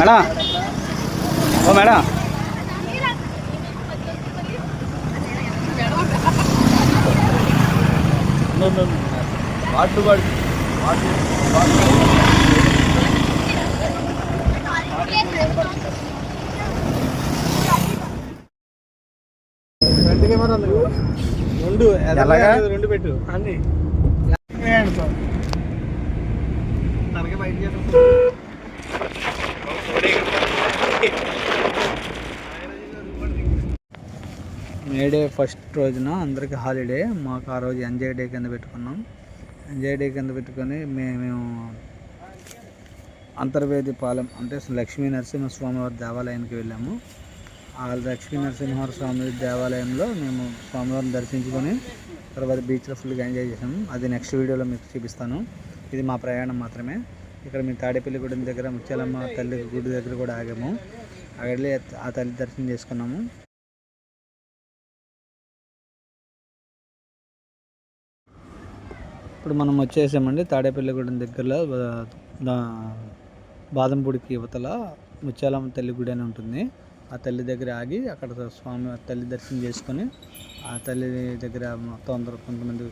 Madam ఓ madam రెండు పెట్టు అన్ని మేడే ఫస్ట్ రోజున అందరికీ హాలిడే. మాకు ఆ రోజు ఎంజాయ్ డే కింద పెట్టుకున్నాం. ఎంజాయ్ డే కింద పెట్టుకొని మేము అంతర్వేదిపాలెం అంటే లక్ష్మీ నరసింహస్వామి వారి దేవాలయానికి వెళ్ళాము. ఆ లక్ష్మీ నరసింహస్వామి దేవాలయంలో మేము స్వామివారిని దర్శించుకొని తర్వాత బీచ్లో ఫుల్గా ఎంజాయ్ చేసాము. అది నెక్స్ట్ వీడియోలో మీకు చూపిస్తాను. ఇది మా ప్రయాణం మాత్రమే. ఇక్కడ మేము తాడేపల్లిగూడెం దగ్గర ముత్యాలమ్మ తల్లి గుడి దగ్గర కూడా ఆగాము. అక్కడ వెళ్ళి ఆ తల్లి దర్శనం చేసుకున్నాము. ఇప్పుడు మనం వచ్చేసామండి తాడేపల్లిగూడెం దగ్గరలో బాదంపూడికి యువతల ముత్యాలమ్మ తల్లి గుడి అని ఉంటుంది. ఆ తల్లి దగ్గర ఆగి అక్కడ స్వామి తల్లి దర్శనం చేసుకొని ఆ తల్లి దగ్గర మొత్తం అందరూ కొంతమంది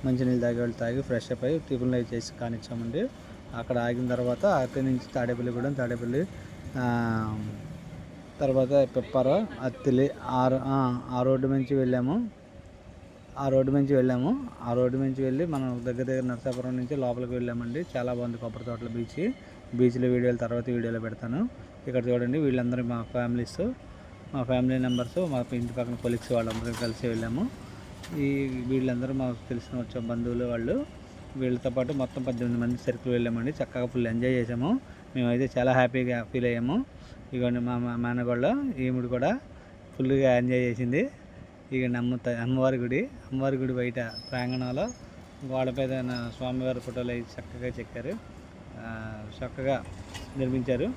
మంచినీళ్ళు తాగి వాళ్ళు తాగి ఫ్రెష్ అప్ అయ్యి టిఫిన్ లైవ్ చేసి కానిచ్చామండి. అక్కడ ఆగిన తర్వాత అక్కడి నుంచి తాడేపల్లిగూడెం తర్వాత పెప్పార అత్తిలి ఆ రోడ్డు నుంచి వెళ్ళాము. ఆ రోడ్డు నుంచి వెళ్ళి మనం దగ్గర నరసాపురం నుంచి లోపలికి వెళ్ళామండి. చాలా బాగుంది కొబ్బరి తోటల బీచ్లో వీడియోలు తర్వాత వీడియోలో పెడతాను. ఇక్కడ చూడండి వీళ్ళందరూ మా ఫ్యామిలీ మెంబర్స్, మా ఇంటి పక్కన కొలీగ్స్ వాళ్ళందరూ కలిసి వెళ్ళాము. వీళ్ళందరూ మాకు తెలిసిన వచ్చే బంధువులు వాళ్ళు. వీళ్ళతో పాటు మొత్తం 18 మంది సర్కిల్ వెళ్ళామండి. చక్కగా ఫుల్ ఎంజాయ్ చేసాము. మేమైతే చాలా హ్యాపీగా ఫీల్ అయ్యాము. ఇదిగోండి మా మేనగోళ్ళ ఈవిడ కూడా ఫుల్గా ఎంజాయ్ చేసింది. ఇక అమ్మవారి గుడి బయట ప్రాంగణంలో గోడపై స్వామివారి ఫోటోలు అవి చక్కగా చెక్కారు. చక్కగా నిర్మించారు.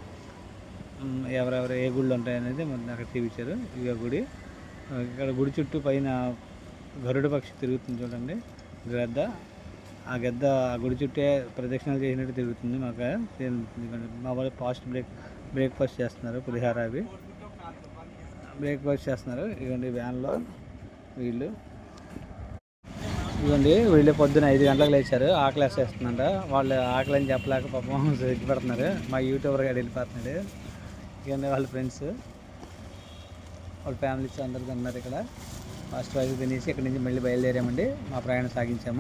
ఎవరెవరు ఏ గుళ్ళు ఉంటాయనేది అక్కడ చూపించారు. ఇక గుడి ఇక్కడ గుడి చుట్టూ పైన గరుడ పక్షి తిరుగుతుంది చూడండి. గద్ద ఆ గుడి చుట్టే ప్రదక్షిణలు చేసినట్టు తిరుగుతుంది. మా వాళ్ళు ఫాస్ట్ బ్రేక్ఫాస్ట్ చేస్తున్నారు. పులిహార అవి బ్రేక్ఫాస్ట్ చేస్తున్నారు. ఇదిగోండి వ్యాన్లో వీళ్ళు పొద్దున్న 5 గంటలకు లేచారు. ఆకలి వేసేస్తుందంట. వాళ్ళు ఆకలి అని చెప్పలేక పాపం సిగ్గుపడుతున్నారు. మా యూట్యూబర్ గారు వెళ్ళిపోతున్నాడు. ఇవన్నీ వాళ్ళ ఫ్రెండ్స్ వాళ్ళ ఫ్యామిలీస్ అందరికీ ఉన్నారు. ఇక్కడ ఫస్ట్ రోజు తినేసి ఇక్కడ నుంచి మళ్ళీ బయలుదేరామండి. మా ప్రయాణం సాగించాము.